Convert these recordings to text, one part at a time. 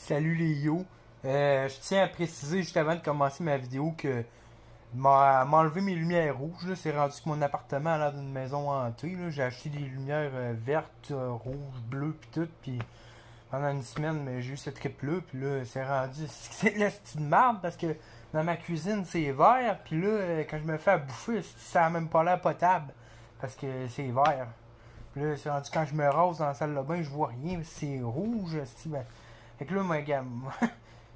Salut les yo. Je tiens à préciser juste avant de commencer ma vidéo que m'a enlevé mes lumières rouges. Là. C'est rendu que mon appartement a l'air d'une maison hantée. J'ai acheté des lumières vertes, rouges, bleues pis tout. Puis pendant une semaine, mais j'ai eu cette trip là. Puis là, c'est rendu. C'est la style de merde parce que dans ma cuisine, c'est vert. Puis là, quand je me fais à bouffer, ça a même pas l'air potable parce que c'est vert. Puis là, c'est rendu quand je me rase dans la salle de bain, je vois rien. C'est rouge. Ben, fait que là, moi, gars,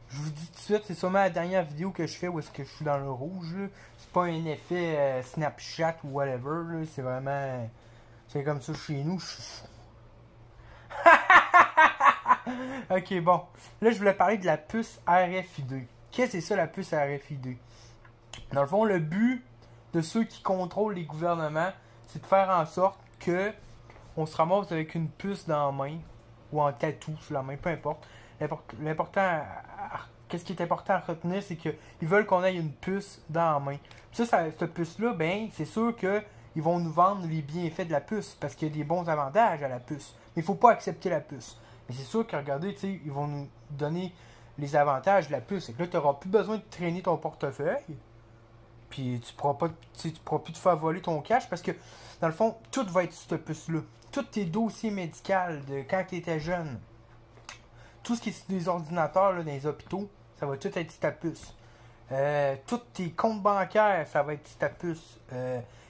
je vous dis tout de suite, c'est sûrement la dernière vidéo que je fais où est-ce que je suis dans le rouge. C'est pas un effet Snapchat ou whatever. C'est vraiment. C'est comme ça chez nous. Ok, bon. Là, je voulais parler de la puce RFID. Qu'est-ce que c'est ça, la puce RFID? Dans le fond, le but de ceux qui contrôlent les gouvernements, c'est de faire en sorte que on se ramasse avec une puce dans la main ou en tatou sur la main, peu importe. L'important, qu'est-ce qui est important à retenir, c'est qu'ils veulent qu'on ait une puce dans la main. Puis cette puce-là, ben, c'est sûr qu'ils vont nous vendre les bienfaits de la puce parce qu'il y a des bons avantages à la puce. Mais il ne faut pas accepter la puce. Mais c'est sûr que, regardez, tu sais, ils vont nous donner les avantages de la puce. Et que là, tu n'auras plus besoin de traîner ton portefeuille. Puis tu pourras plus te faire voler ton cash parce que, dans le fond, tout va être sur cette puce-là. Tous tes dossiers médicaux de quand tu étais jeune. Tout ce qui est sur des ordinateurs là, dans les hôpitaux, ça va tout être sur ta puce. Tous tes comptes bancaires, ça va être sur ta puce.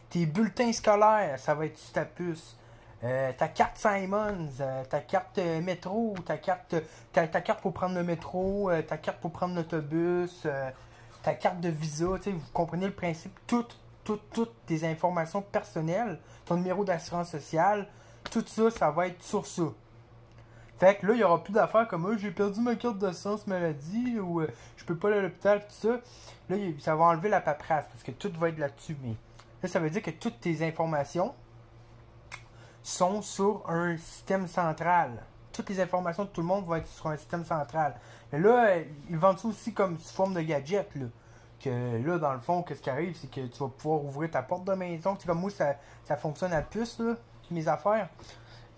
Tes bulletins scolaires, ça va être sur ta puce. Ta carte Simons, ta carte métro, ta carte pour prendre le métro, ta carte pour prendre l'autobus, ta carte de visa, vous comprenez le principe. Toutes tes informations personnelles, ton numéro d'assurance sociale, tout ça, ça va être sur ça. Fait que là, il n'y aura plus d'affaires comme j'ai perdu ma carte d'assurance maladie ou je peux pas aller à l'hôpital, tout ça. Là, ça va enlever la paperasse parce que tout va être là-dessus. Mais là, ça veut dire que toutes tes informations sont sur un système central. Toutes les informations de tout le monde vont être sur un système central. Mais là, ils vendent ça aussi comme sous forme de gadget. Là. Que là, dans le fond, qu'est-ce qui arrive, c'est que tu vas pouvoir ouvrir ta porte de maison. Tu sais, comme moi, ça fonctionne à puce, là, mes affaires.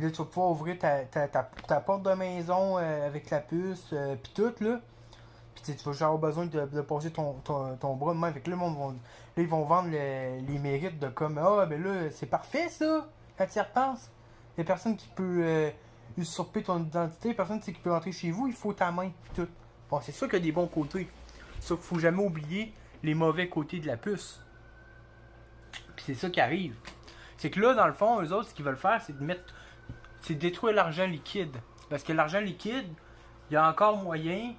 Là, tu vas pouvoir ouvrir ta porte de maison avec la puce, pis tout, là. Puis tu vas juste avoir besoin de passer ton bras de main. Fait que là, ils vont vendre les mérites de comme, ben là, c'est parfait, ça, quand tu y repenses. Il y a personne qui peut usurper ton identité, personne qui peut rentrer chez vous, il faut ta main, pis tout. Bon, c'est sûr qu'il y a des bons côtés. Sauf qu'il faut jamais oublier les mauvais côtés de la puce. Puis c'est ça qui arrive. C'est que là, dans le fond, eux autres, ce qu'ils veulent faire, c'est détruire l'argent liquide. Parce que l'argent liquide, il y a encore moyen,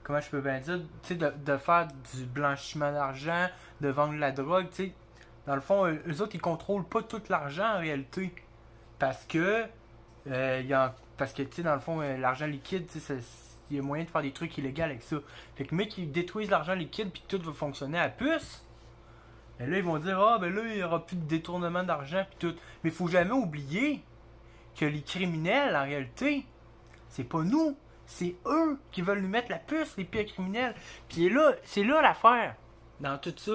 comment je peux bien dire, de faire du blanchiment d'argent, de vendre de la drogue, tu sais. Dans le fond, eux autres, ils contrôlent pas tout l'argent en réalité. Parce que, tu sais, dans le fond, l'argent liquide, tu sais, il y a moyen de faire des trucs illégaux avec ça. Fait que, mec, ils détruisent l'argent liquide puis tout va fonctionner à puce. Et là, ils vont dire, ben là, il n'y aura plus de détournement d'argent puis tout. Mais il faut jamais oublier que les criminels, en réalité, c'est pas nous. C'est eux qui veulent nous mettre la puce, les pires criminels. Puis là, c'est là l'affaire dans tout ça.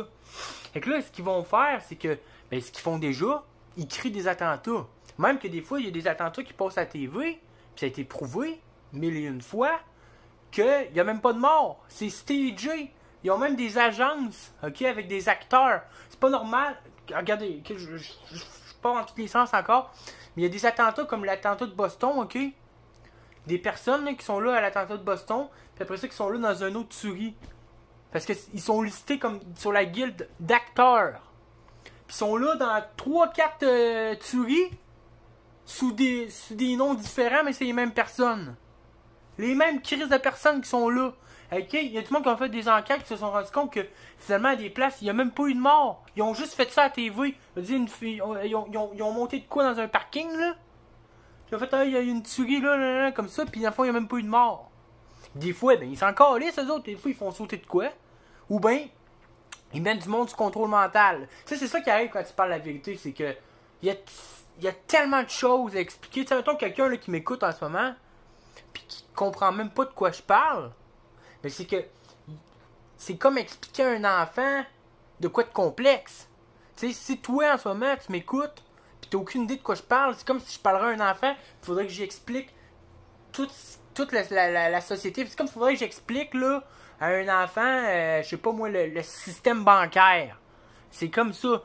Fait que là, ce qu'ils vont faire, c'est que, ben, ce qu'ils font déjà, ils créent des attentats. Même que des fois, il y a des attentats qui passent à la TV, puis ça a été prouvé, mille et une fois, qu'il n'y a même pas de mort. C'est stagé. Ils ont même des agences, ok, avec des acteurs. C'est pas normal. Regardez, je pars dans tous les sens encore. Mais il y a des attentats comme l'attentat de Boston, ok? Des personnes là, qui sont là à l'attentat de Boston, puis après ça, qui sont là dans un autre tuerie. Parce qu'ils sont listés comme sur la guilde d'acteurs. Puis ils sont là dans 3-4 tueries, sous des noms différents, mais c'est les mêmes personnes. Les mêmes crises de personnes qui sont là. Ok, il y a tout le monde qui a fait des enquêtes qui se sont rendus compte que finalement à des places, il n'y a même pas eu de mort. Ils ont juste fait ça à la TV. Ils ont monté de quoi dans un parking là. Ils ont fait, il y a une tuerie là, comme ça, puis dans le fond, il n'y a même pas eu de mort. Des fois, ben, ils s'en calissent, eux autres. Des fois, ils font sauter de quoi. Ou bien, ils mettent du monde sous contrôle mental. Tu sais, c'est ça qui arrive quand tu parles la vérité, c'est que il y a tellement de choses à expliquer. Tu sais, mettons quelqu'un là, qui m'écoute en ce moment, puis qui comprend même pas de quoi je parle. Mais c'est que c'est comme expliquer à un enfant de quoi de complexe. Tu sais, si toi en ce moment tu m'écoutes pis t'as aucune idée de quoi je parle, c'est comme si je parlerais à un enfant, il faudrait que j'explique tout toute la société. C'est comme il faudrait que j'explique là, à un enfant, je sais pas moi, le système bancaire. C'est comme ça.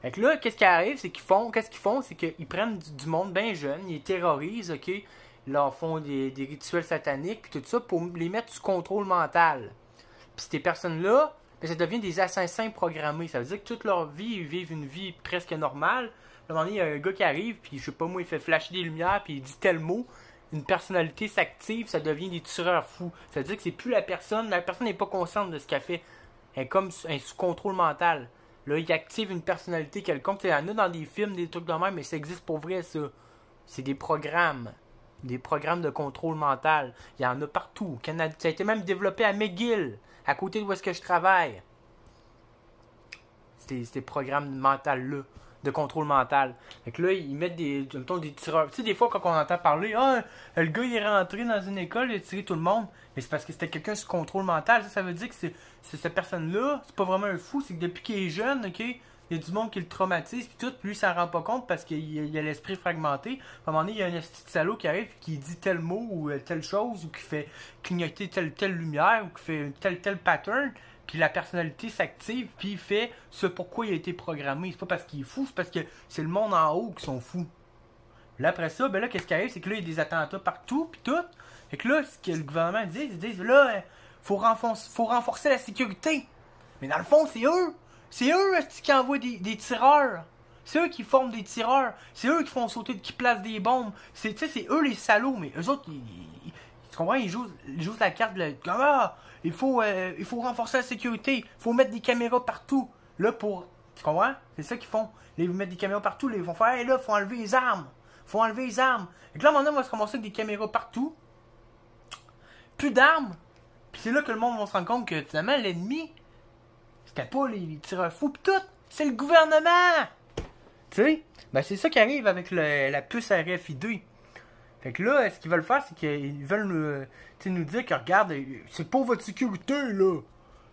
Fait que là, qu'est-ce qui arrive, c'est qu'est-ce qu'ils font, c'est qu'ils prennent du monde bien jeune, ils les terrorisent, ok? Ils leur font des rituels sataniques, puis tout ça, pour les mettre sous contrôle mental. Puis ces personnes-là, ben, ça devient des assassins programmés. Ça veut dire que toute leur vie, ils vivent une vie presque normale. À un moment donné, il y a un gars qui arrive, puis je sais pas moi, il fait flasher des lumières, puis il dit tel mot, une personnalité s'active, ça devient des tueurs fous. Ça veut dire que c'est plus la personne n'est pas consciente de ce qu'elle fait. Elle est comme sous contrôle mental. Là, il active une personnalité quelconque. Il y en a dans des films, des trucs de même, mais ça existe pour vrai, ça. C'est des programmes. Des programmes de contrôle mental. Il y en a partout. Au Canada. Ça a été même développé à McGill, à côté de où est-ce que je travaille. Ces programmes mentaux-là, de contrôle mental. Fait que là, ils mettent des tireurs. Tu sais, des fois, quand on entend parler, le gars, il est rentré dans une école, il a tiré tout le monde. Mais c'est parce que c'était quelqu'un sous contrôle mental. Ça veut dire que c'est cette personne-là, c'est pas vraiment un fou, c'est que depuis qu'il est jeune, ok, il y a du monde qui le traumatise, puis tout, lui, il s'en rend pas compte parce qu'il a l'esprit fragmenté. À un moment donné, il y a un petit salaud qui arrive, qui dit tel mot ou telle chose, ou qui fait clignoter telle lumière, ou qui fait tel pattern. Puis la personnalité s'active, puis il fait ce pourquoi il a été programmé. C'est pas parce qu'il est fou, c'est parce que c'est le monde en haut qui sont fous. Là, après ça, ben là, qu'est-ce qui arrive? C'est que là, il y a des attentats partout, puis tout. Fait que là, ce que le gouvernement dit, ils disent, là, faut renforcer la sécurité. Mais dans le fond, c'est eux. C'est eux qui envoient des tireurs. C'est eux qui forment des tireurs. C'est eux qui font sauter, qui placent des bombes. C'est eux les salauds, mais eux autres, tu comprends? Ils jouent la carte de il faut renforcer la sécurité. Il faut mettre des caméras partout. Là, tu comprends? C'est ça qu'ils font. Là, ils mettent des caméras partout. Là, ils vont faire, hey, là, faut enlever les armes. Faut enlever les armes. Et là, maintenant, on va se ramasser avec des caméras partout. Plus d'armes. Puis c'est là que le monde va se rendre compte que, finalement, l'ennemi, c'était pas les tireurs fous pis tout. C'est le gouvernement. Tu sais? Ben, c'est ça qui arrive avec la puce RFID. Fait que là, ce qu'ils veulent faire, c'est qu'ils veulent nous dire que, regarde, c'est pour votre sécurité, là.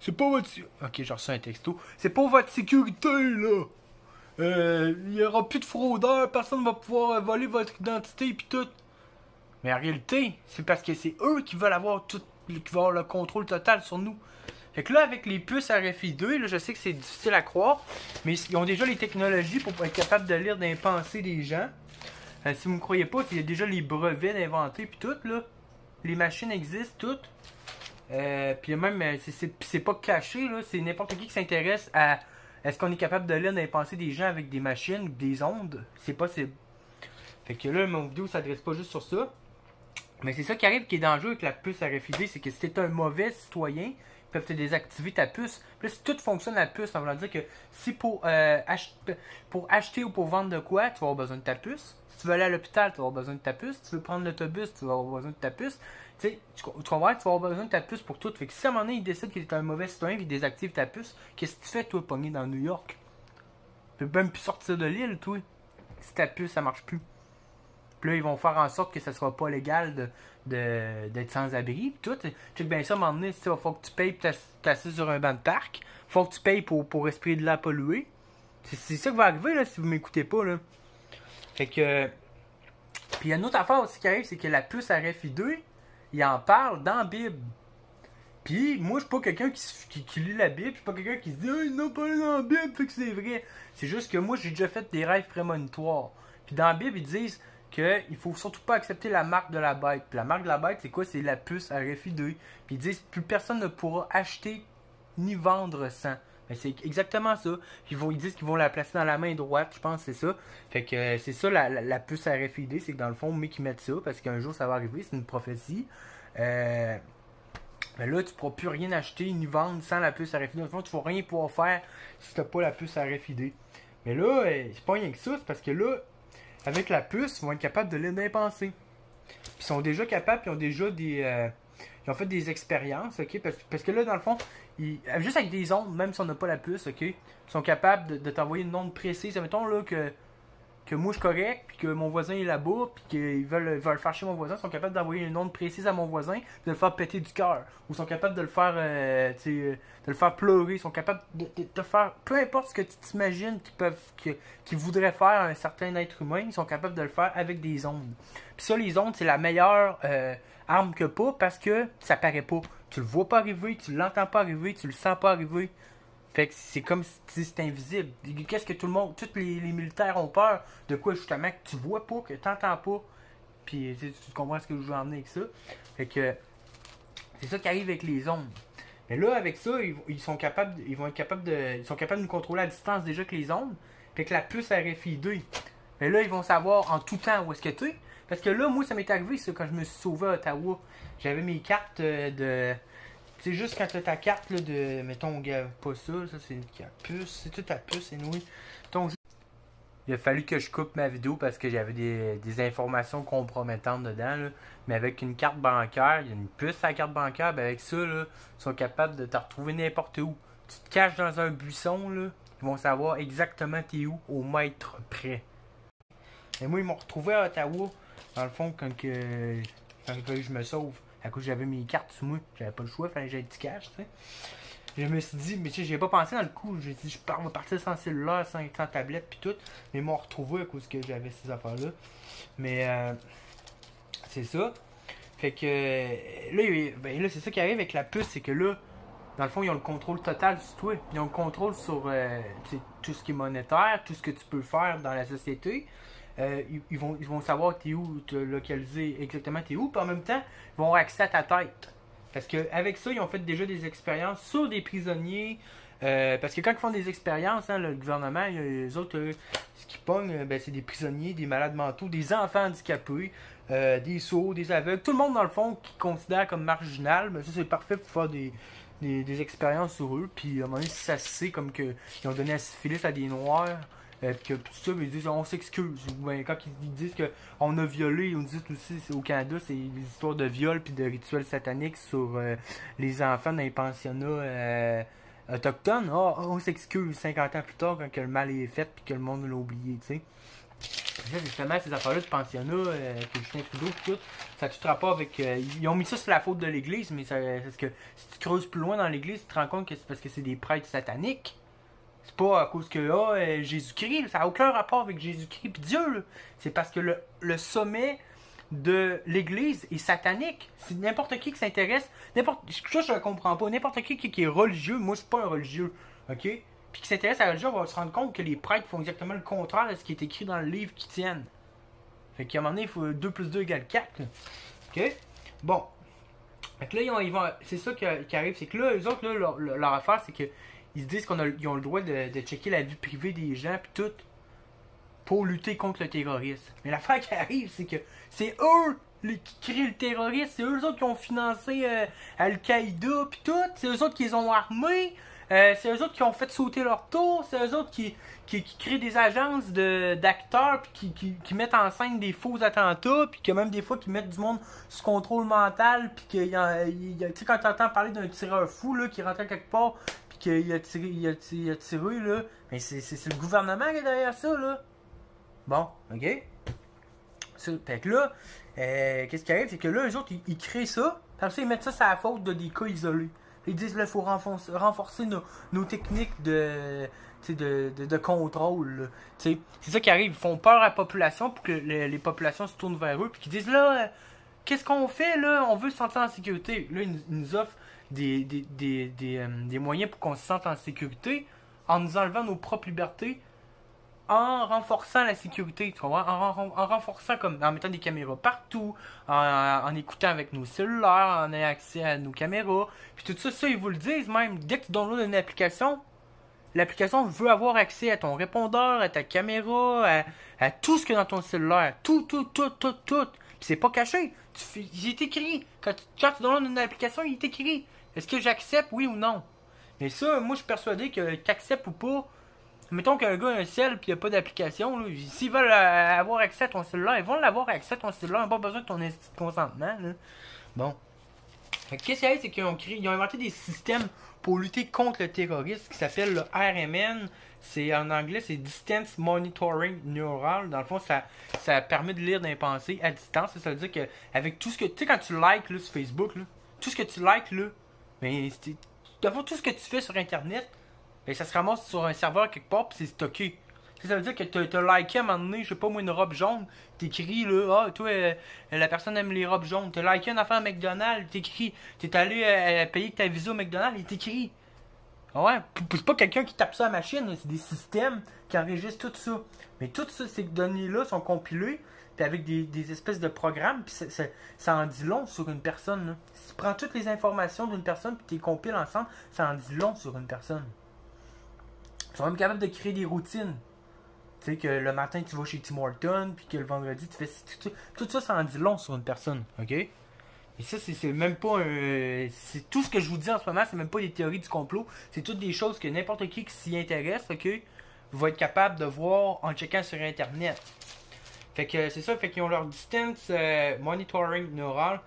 C'est pas votre... Ok, j'ai reçu un texto. C'est pour votre sécurité, là. Il y aura plus de fraudeurs, personne va pouvoir voler votre identité pis tout. Mais en réalité, c'est parce que c'est eux qui veulent avoir le contrôle total sur nous. Fait que là, avec les puces RFID, là, je sais que c'est difficile à croire, mais ils ont déjà les technologies pour être capables de lire dans les pensées des gens. Si vous me croyez pas, il y a déjà les brevets d'inventer puis tout, là. Les machines existent toutes. Puis même, c'est pas caché, là. C'est n'importe qui s'intéresse à est-ce qu'on est capable de lire dans les pensées des gens avec des machines ou des ondes. C'est possible. Fait que là, mon vidéo s'adresse pas juste sur ça. Mais c'est ça qui arrive qui est dangereux avec la puce RFID, c'est que si t'es un mauvais citoyen, ils peuvent te désactiver ta puce. Puis là, si tout fonctionne la puce, ça veut dire que si pour acheter ou pour vendre de quoi, tu vas avoir besoin de ta puce. Si tu veux aller à l'hôpital, tu vas avoir besoin de ta puce. Si tu veux prendre l'autobus, tu vas avoir besoin de ta puce. Tu sais, tu comprends, tu vas avoir besoin de ta puce pour tout. Fait que si à un moment donné, il décide qu'il est un mauvais citoyen et il désactive ta puce, qu'est-ce que tu fais, toi, pogné dans New York? Tu peux même plus sortir de l'île, toi. Si ta puce, ça marche plus. Puis là, ils vont faire en sorte que ça sera pas légal d'être sans abri. Puis tout. Check bien ça, à un moment donné, il faut que tu payes pour t'asseoir sur un banc de parc. Faut que tu payes pour respirer de l'air pollué. C'est ça qui va arriver, là, si vous m'écoutez pas, là. Fait que... Puis il y a une autre affaire aussi qui arrive, c'est que la puce RFID, il en parle dans la Bible. Puis moi, je suis pas quelqu'un qui lit la Bible, je suis pas quelqu'un qui se dit « ils n'ont pas lu dans la Bible, fait que c'est vrai. » C'est juste que moi, j'ai déjà fait des rêves prémonitoires. Puis dans la Bible, ils disent qu'il faut surtout pas accepter la marque de la bête. Puis la marque de la bête, c'est quoi? C'est la puce RFID. Puis ils disent plus personne ne pourra acheter ni vendre sans. Mais c'est exactement ça. Puis ils disent qu'ils vont la placer dans la main droite, je pense que c'est ça. Fait que c'est ça la puce RFID, c'est que dans le fond, mais qu'ils mettent ça, parce qu'un jour ça va arriver, c'est une prophétie. Mais là, tu pourras plus rien acheter ni vendre sans la puce RFID. Dans le fond, tu ne vas rien pouvoir faire si tu n'as pas la puce RFID. Mais là, c'est pas rien que ça, c'est parce que là, avec la puce, ils vont être capables de lire des pensées. Puis ils sont déjà capables, puis ils ont déjà ils ont fait des expériences, ok? Parce que là, dans le fond, juste avec des ondes, même si on n'a pas la puce, ok? Ils sont capables de t'envoyer une onde précise. Mettons là que moi je suis correct, puis que mon voisin est là-bas, puis qu'ils veulent faire chez mon voisin, ils sont capables d'envoyer une onde précise à mon voisin, puis de le faire péter du cœur. Ou ils sont capables de le faire de le faire pleurer. Ils sont capables de faire peu importe ce que tu t'imagines qu'ils voudraient faire à un certain être humain, ils sont capables de le faire avec des ondes. Puis ça, les ondes, c'est la meilleure arme que pas parce que ça paraît pas. Tu le vois pas arriver, tu l'entends pas arriver, tu le sens pas arriver. Fait que c'est comme si c'est invisible. Qu'est-ce que tout le monde, tous les militaires ont peur de quoi justement que tu vois pas, que tu n'entends pas. Puis tu comprends ce que je veux emmener avec ça. Fait que c'est ça qui arrive avec les ondes. Mais là, avec ça, ils sont capables de nous contrôler à distance déjà que les ondes. Fait que la puce RFID. Mais là, ils vont savoir en tout temps où est-ce que tu es. Parce que là, moi, ça m'est arrivé ça quand je me suis sauvé à Ottawa. J'avais mes cartes de. C'est juste quand tu as ta carte là, de. Mettons, pas ça, c'est une puce. C'est toute ta puce, c'est noué. Il a fallu que je coupe ma vidéo parce que j'avais des informations compromettantes dedans. Là. Mais avec une carte bancaire, il y a une puce à la carte bancaire, ben avec ça, là, ils sont capables de te retrouver n'importe où. Tu te caches dans un buisson, là, ils vont savoir exactement t'es où, au mètre près. Et moi, ils m'ont retrouvé à Ottawa, dans le fond, quand je me sauve. À cause j'avais mes cartes sur moi, j'avais pas le choix, il fallait que j'aille du cash, tu sais. Je me suis dit, mais tu sais, j'ai pas pensé dans le coup. J'ai dit, je vais partir sans cellulaire, sans tablette, puis tout. Mais ils m'ont retrouvé à cause que j'avais ces affaires-là. Mais, c'est ça. Fait que, là, c'est ça qui arrive avec la puce, c'est que là, dans le fond, ils ont le contrôle total sur toi. Ils ont le contrôle sur tout ce qui est monétaire, tout ce que tu peux faire dans la société. Ils vont savoir t'es où, te localiser exactement t'es où, puis en même temps, ils vont avoir accès à ta tête. Parce qu'avec ça, ils ont fait déjà des expériences sur des prisonniers. Parce que quand ils font des expériences, hein, le gouvernement, les autres, ce qu'ils pognent, c'est des prisonniers, des malades mentaux, des enfants handicapés, des sourds, des aveugles. Tout le monde, dans le fond, qui considère comme marginal. Mais ça, c'est parfait pour faire des expériences sur eux. Puis à un moment donné, si ça se sait, comme qu'ils ont donné la syphilis à des noirs. Que tout ça, ils disent on s'excuse. Ben, quand ils disent qu'on a violé, ils nous disent aussi au Canada, c'est des histoires de viol puis de rituels sataniques sur les enfants dans les pensionnats autochtones. On s'excuse 50 ans plus tard quand que le mal est fait puis que le monde l'a oublié, tu sais. Justement, ces affaires-là de pensionnat, que Justin Trudeau tout, ça a tout rapport avec. Ils ont mis ça sur la faute de l'Église, mais parce que si tu creuses plus loin dans l'Église, tu te rends compte que c'est parce que c'est des prêtres sataniques. C'est pas à cause que Jésus-Christ, ça n'a aucun rapport avec Jésus-Christ et Dieu. C'est parce que le sommet de l'Église est satanique. C'est n'importe qui s'intéresse. Ça, je ne comprends pas. N'importe qui est religieux, moi, je suis pas un religieux. OK? Puis qui s'intéresse à la religion va se rendre compte que les prêtres font exactement le contraire de ce qui est écrit dans le livre qu'ils tiennent. Fait qu'à un moment donné, il faut 2 plus 2 égale 4. Là. OK? Bon. Fait que là, c'est ça qui arrive. C'est que là, eux autres, là, leur affaire, c'est que ils se disent qu'ils ont le droit de checker la vie privée des gens puis tout pour lutter contre le terrorisme. Mais l'affaire qui arrive, c'est que c'est eux qui créent le terrorisme, c'est eux autres qui ont financé Al-Qaïda puis tout, c'est eux autres qui les ont armés, c'est eux autres qui ont fait sauter leur tour, c'est eux autres qui créent des agences d'acteurs puis qui mettent en scène des faux attentats puis que même des fois qui mettent du monde sous contrôle mental puis que tu sais quand t'entends parler d'un tireur fou là qui rentrait quelque part qu'il a tiré, là. Mais c'est le gouvernement qui est derrière ça, là. Bon, OK. Fait que là, qu'est-ce qui arrive, c'est que là, eux autres, ils créent ça. Après ça, ils mettent ça sur la faute de des cas isolés. Ils disent, là, il faut renforcer nos techniques de contrôle. C'est ça qui arrive. Ils font peur à la population pour que les populations se tournent vers eux. Puis qu'ils disent, là, qu'est-ce qu'on fait, là? On veut se sentir en sécurité. Là, ils nous offrent des moyens pour qu'on se sente en sécurité en nous enlevant nos propres libertés, en renforçant la sécurité, tu vois, en renforçant en mettant des caméras partout, en écoutant avec nos cellulaires, en ayant accès à nos caméras, puis tout ça, ils vous le disent même, dès que tu downloads une application, l'application veut avoir accès à ton répondeur, à ta caméra, à tout ce que dans ton cellulaire, tout, puis c'est pas caché, il est écrit, quand tu downloads une application, il est écrit. Est-ce que j'accepte, oui ou non? Mais ça, moi, je suis persuadé que t'acceptes ou pas, mettons qu'un gars a un cell et il n'y a pas d'application, s'ils veulent avoir accès à ton cellulaire, ils vont l'avoir accès à ton cellulaire, ils n'ont pas besoin de ton consentement. Là. Bon. Qu'est-ce qu'il y a, c'est qu'ils ont inventé des systèmes pour lutter contre le terrorisme qui s'appelle le RMN. C'est en anglais, c'est Distance Monitoring Neural. Dans le fond, ça permet de lire des pensées à distance. Ça veut dire que avec tout ce que tu sais quand tu likes là, sur Facebook, là, tout ce que tu likes là, mais tout ce que tu fais sur Internet, ben, ça se ramasse sur un serveur quelque part puis c'est stocké. Ça veut dire que t'as liké à un moment donné, je sais pas moi, une robe jaune. T'écris là, ah, toi, la personne aime les robes jaunes. T'as liké une affaire à McDonald's. T'écris. T'es allé payer ta visa au McDonald's et t'écris. Ah ouais, c'est pas quelqu'un qui tape ça à la machine, c'est des systèmes qui enregistrent tout ça. Mais tout ça, ces données-là sont compilées, puis avec des espèces de programmes, puis ça en dit long sur une personne. Là. Si tu prends toutes les informations d'une personne, puis tu les compiles ensemble, ça en dit long sur une personne. Ils sont même capables de créer des routines. Tu sais, que le matin, tu vas chez Tim Hortons, puis que le vendredi, tu fais... Tout ça, ça en dit long sur une personne, ok? Et ça, c'est même pas un... C'est tout ce que je vous dis en ce moment, c'est même pas des théories du complot. C'est toutes des choses que n'importe qui s'y intéresse, ok, va être capable de voir en checkant sur Internet. Fait que c'est ça, fait qu'ils ont leur distance monitoring neural.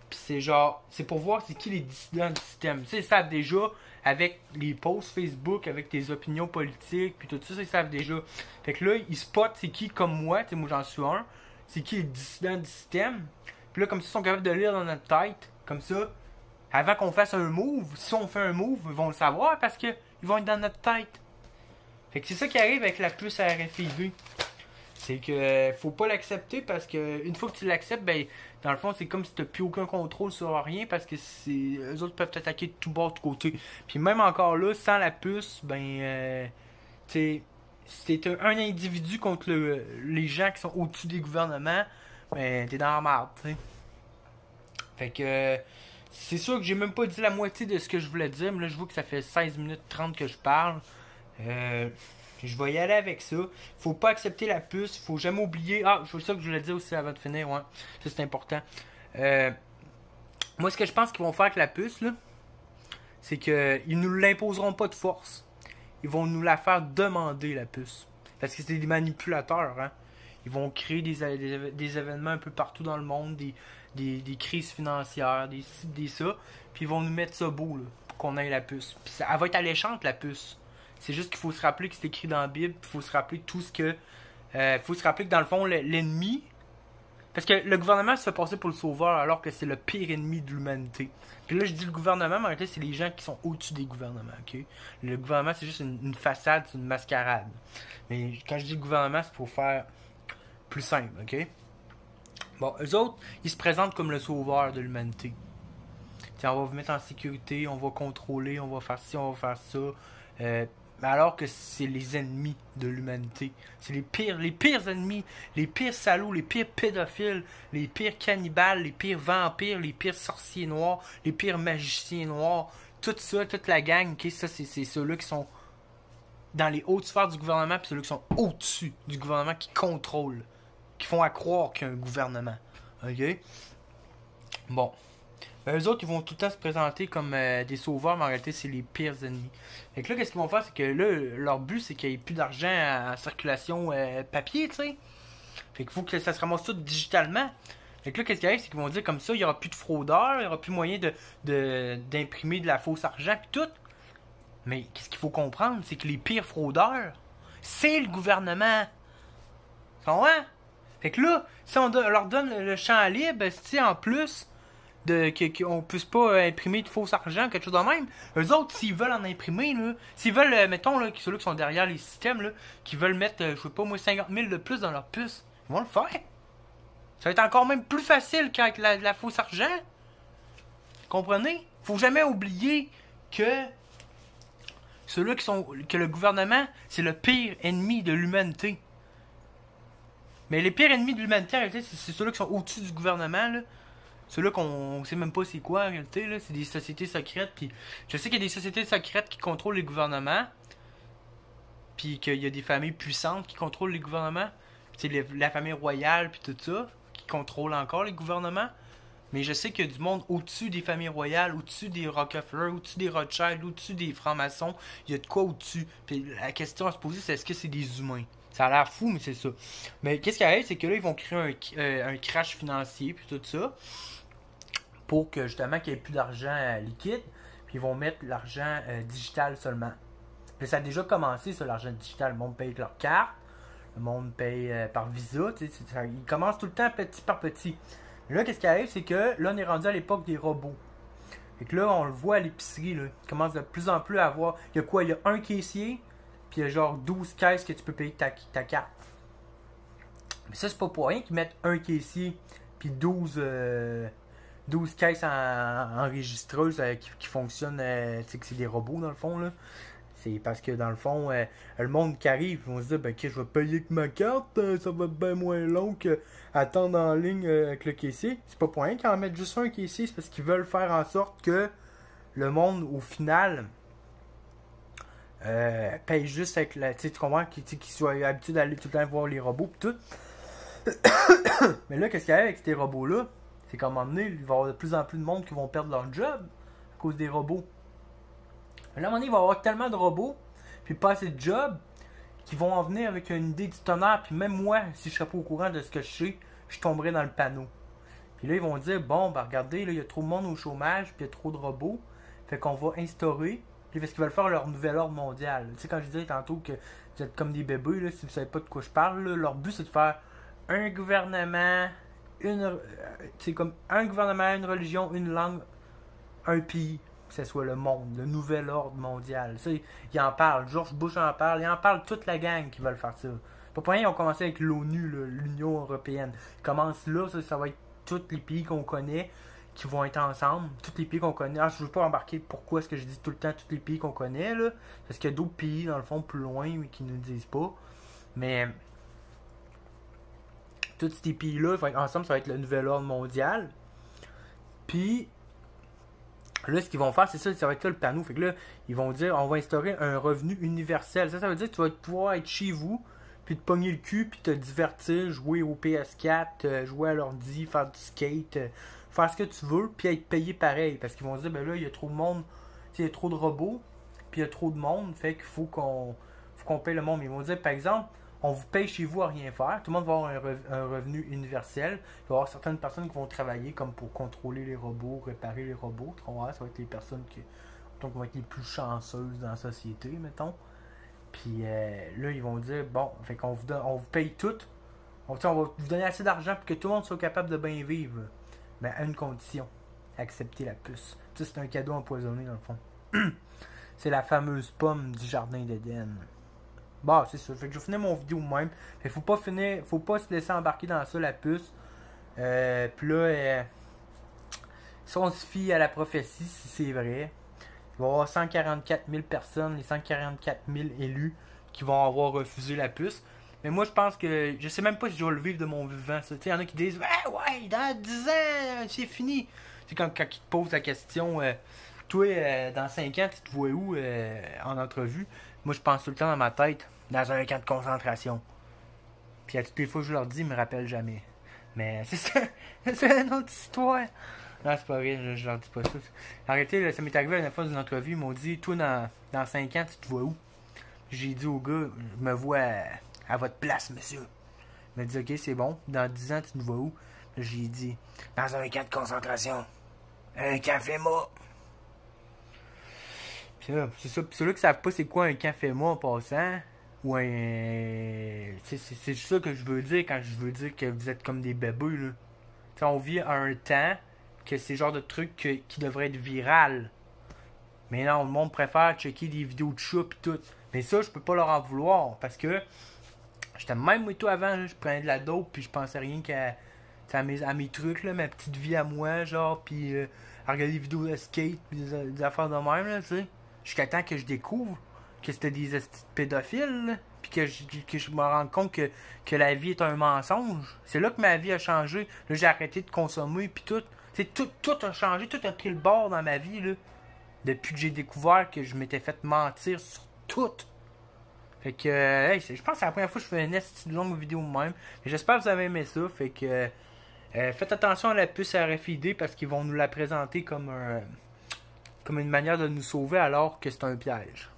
Puis c'est genre, c'est pour voir c'est qui les dissidents du système. Tu sais, ils savent déjà avec les posts Facebook, avec tes opinions politiques, puis tout ça, ils savent déjà. Fait que là, ils spotent c'est qui comme moi, tu sais, moi j'en suis un. C'est qui les dissidents du système. Puis là, comme ça, ils sont capables de lire dans notre tête. Comme ça, avant qu'on fasse un move, si on fait un move, ils vont le savoir parce que ils vont être dans notre tête. Fait que c'est ça qui arrive avec la puce RFID. C'est que faut pas l'accepter parce que une fois que tu l'acceptes, ben dans le fond c'est comme si tu n'as plus aucun contrôle sur rien parce que eux autres peuvent t'attaquer de tout bord, de tout côté. Puis même encore là, sans la puce, ben c'est un individu contre les gens qui sont au-dessus des gouvernements, ben t'es dans la merde, tu sais. Fait que c'est sûr que j'ai même pas dit la moitié de ce que je voulais dire, mais là je vois que ça fait 16 minutes 30 que je parle. Je vais y aller avec ça. Faut pas accepter la puce. Faut jamais oublier. Ah, c'est ça que je voulais dire aussi avant de finir. Ouais. Ça, c'est important. Moi, ce que je pense qu'ils vont faire avec la puce, là, c'est qu'ils nous l'imposeront pas de force. Ils vont nous la faire demander, la puce. Parce que c'est des manipulateurs. Hein. Ils vont créer des événements un peu partout dans le monde. Des crises financières. Des ça. Puis ils vont nous mettre ça beau, là, pour qu'on ait la puce. Puis elle va être alléchante, la puce. C'est juste qu'il faut se rappeler que c'est écrit dans la Bible. Il faut se rappeler tout ce que... faut se rappeler que dans le fond, l'ennemi... Parce que le gouvernement se fait passer pour le sauveur alors que c'est le pire ennemi de l'humanité. Puis là, je dis le gouvernement, mais en réalité, c'est les gens qui sont au-dessus des gouvernements. Okay? Le gouvernement, c'est juste une façade, c'est une mascarade. Mais quand je dis le gouvernement, c'est pour faire plus simple. Ok? Bon, eux autres, ils se présentent comme le sauveur de l'humanité. T'sais, on va vous mettre en sécurité, on va contrôler, on va faire ci, on va faire ça. Alors que c'est les ennemis de l'humanité. C'est les pires ennemis, les pires salauds, les pires pédophiles, les pires cannibales, les pires vampires, les pires sorciers noirs, les pires magiciens noirs. Tout ça, toute la gang, okay, ça c'est ceux-là qui sont dans les hautes sphères du gouvernement, puis ceux-là qui sont au-dessus du gouvernement, qui contrôlent, qui font à croire qu'il y a un gouvernement. Ok? Bon. Eux autres, ils vont tout le temps se présenter comme des sauveurs, mais en réalité, c'est les pires ennemis. Fait que là, qu'est-ce qu'ils vont faire? C'est que là, leur but, c'est qu'il n'y ait plus d'argent en circulation papier, tu sais. Fait qu'il faut que ça se ramasse tout digitalement. Fait que là, qu'est-ce qui arrive? C'est qu'ils vont dire comme ça, il n'y aura plus de fraudeurs, il n'y aura plus moyen d'imprimer de la fausse argent, pis tout. Mais qu'est-ce qu'il faut comprendre? C'est que les pires fraudeurs, c'est le gouvernement. Ils sont, hein? Fait que là, si on leur donne le champ libre, en plus... qu'on puisse pas imprimer de faux argent, quelque chose de même. Eux autres, s'ils veulent en imprimer, là, s'ils veulent, mettons, là, ceux-là qui sont derrière les systèmes, là, qui veulent mettre, je sais pas moi, 50 000 de plus dans leur puce, ils vont le faire. Ça va être encore même plus facile qu'avec la fausse argent. Comprenez? Faut jamais oublier que ceux-là que le gouvernement, c'est le pire ennemi de l'humanité. Mais les pires ennemis de l'humanité, en réalité, c'est ceux-là qui sont au-dessus du gouvernement, là. Ceux-là qu'on sait même pas c'est quoi en réalité, là, c'est des sociétés secrètes. Puis je sais qu'il y a des sociétés secrètes qui contrôlent les gouvernements. Puis qu'il y a des familles puissantes qui contrôlent les gouvernements. Puis la famille royale, puis tout ça, qui contrôle encore les gouvernements. Mais je sais qu'il y a du monde au-dessus des familles royales, au-dessus des Rockefeller, au-dessus des Rothschild, au-dessus des francs-maçons. Il y a de quoi au-dessus. Puis la question à se poser, c'est est-ce que c'est des humains? Ça a l'air fou, mais c'est ça. Mais qu'est-ce qui arrive, c'est que là, ils vont créer un crash financier, puis tout ça. Pour que justement qu'il n'y ait plus d'argent liquide, puis ils vont mettre l'argent digital seulement. Puis ça a déjà commencé sur l'argent digital. Le monde paye avec leur carte, le monde paye par Visa, ils commencent tout le temps petit par petit. Mais là, qu'est-ce qui arrive, c'est que là, on est rendu à l'époque des robots. Et que là, on le voit à l'épicerie, là, il commence de plus en plus à avoir. Il y a quoi? Il y a un caissier, puis il y a genre 12 caisses que tu peux payer ta carte. Mais ça, c'est pas pour rien qu'ils mettent un caissier, puis 12 caisses enregistreuses qui fonctionnent, tu sais que c'est des robots dans le fond, là. C'est parce que dans le fond, le monde qui arrive, ils vont se dire, ben, que je vais payer avec ma carte, ça va être bien moins long que attendre en ligne avec le caissier. C'est pas pour rien qu'ils en mettent juste un caissier, c'est parce qu'ils veulent faire en sorte que le monde, au final, paye juste avec la. Tu comprends, qu'ils soient habitués d'aller tout le temps voir les robots, pis tout. Mais là, qu'est-ce qu'il y a avec ces robots-là? C'est qu'à un moment donné, il va y avoir de plus en plus de monde qui vont perdre leur job à cause des robots. Mais là, à un moment donné, il va y avoir tellement de robots, puis pas assez de jobs, qui vont en venir avec une idée du tonnerre, puis même moi, si je serais pas au courant de ce que je sais, je tomberais dans le panneau. Puis là, ils vont dire, bon, ben regardez, là, il y a trop de monde au chômage, puis il y a trop de robots, fait qu'on va instaurer, puis parce qu'ils veulent faire leur nouvel ordre mondial. Tu sais, quand je disais tantôt que vous êtes comme des bébés, là, si vous savez pas de quoi je parle, là, leur but c'est de faire un gouvernement, c'est comme un gouvernement, une religion, une langue, un pays. Que ce soit le monde, le nouvel ordre mondial. Ça, il en parle. George Bush en parle. Il en parle toute la gang qui veulent faire ça. Pas pour rien, ils ont commencé avec l'ONU, l'Union Européenne. Ils commencent là, ça va être tous les pays qu'on connaît qui vont être ensemble. Tous les pays qu'on connaît. Ah, je ne veux pas embarquer pourquoi est-ce que je dis tout le temps tous les pays qu'on connaît, là. Parce qu'il y a d'autres pays, dans le fond, plus loin, mais qui ne le disent pas. Mais tous ces pays-là, vont être ensemble, ça va être le nouvel ordre mondial. Puis là, ce qu'ils vont faire, c'est ça va être là le panneau. Fait que là, ils vont dire, on va instaurer un revenu universel. Ça veut dire que tu vas pouvoir être chez vous, puis te pogner le cul, puis te divertir, jouer au PS4, jouer à l'ordi, faire du skate, faire ce que tu veux, puis être payé pareil. Parce qu'ils vont dire, ben là, il y a trop de monde, il y a trop de robots, puis il y a trop de monde, fait qu'il faut qu'on paye le monde. Mais ils vont dire, par exemple, on vous paye chez vous à rien faire. Tout le monde va avoir un revenu universel. Il va y avoir certaines personnes qui vont travailler comme pour contrôler les robots, réparer les robots. Ça va être les personnes qui vont être les plus chanceuses dans la société, mettons. Puis là, ils vont dire, bon, fait qu'on on vous paye tout. On va vous donner assez d'argent pour que tout le monde soit capable de bien vivre. Mais à une condition. Accepter la puce. Ça, c'est un cadeau empoisonné, dans le fond. C'est la fameuse pomme du jardin d'Éden. Bah, c'est ça. Fait que je vais finir mon vidéo même. Fait faut pas se laisser embarquer dans ça, la puce. Puis là, si on se fie à la prophétie, si c'est vrai, il va y avoir 144 000 personnes, les 144 000 élus qui vont avoir refusé la puce. Mais moi, je pense que je sais même pas si je vais le vivre de mon vivant. Il y en a qui disent ouais, dans 10 ans, c'est fini. C'est quand ils te posent la question toi, dans 5 ans, tu te vois où en entrevue? Moi, je pense tout le temps dans ma tête, dans un camp de concentration. Puis à toutes les fois que je leur dis, ils me rappellent jamais. Mais c'est ça, c'est une autre histoire. Non, c'est pas vrai, je leur dis pas ça. En réalité, là, ça m'est arrivé à la fois d'une entrevue, ils m'ont dit, toi, dans 5 ans, tu te vois où? J'ai dit au gars, je me vois à votre place, monsieur. Il m'a dit, ok, c'est bon. Dans 10 ans, tu te vois où? J'ai dit, dans un camp de concentration. Un café mort. Puis là, c'est ça. Puis ceux-là qui savent pas c'est quoi un café mort en passant, ou un. C'est ça que je veux dire quand je veux dire que vous êtes comme des bébés, là. T'sais, on vit à un temps que c'est le genre de truc qui devrait être viral. Mais non, le monde préfère checker des vidéos de chats pis tout. Mais ça, je peux pas leur en vouloir. Parce que j'étais même moi tout avant, là, je prenais de la dope puis je pensais rien qu'à mes trucs, là, ma petite vie à moi, genre, puis à regarder des vidéos de skate pis des affaires de même, là, tu sais. Jusqu'à temps que je découvre que c'était des pédophiles, là, puis que je me rends compte que la vie est un mensonge. C'est là que ma vie a changé. Là, j'ai arrêté de consommer puis tout. Tout a changé, tout a pris le bord dans ma vie, là. Depuis que j'ai découvert que je m'étais fait mentir sur tout. Fait que, je pense que c'est la première fois que je fais une longue vidéo même. Mais j'espère que vous avez aimé ça. Fait que, faites attention à la puce RFID parce qu'ils vont nous la présenter comme une manière de nous sauver alors que c'est un piège.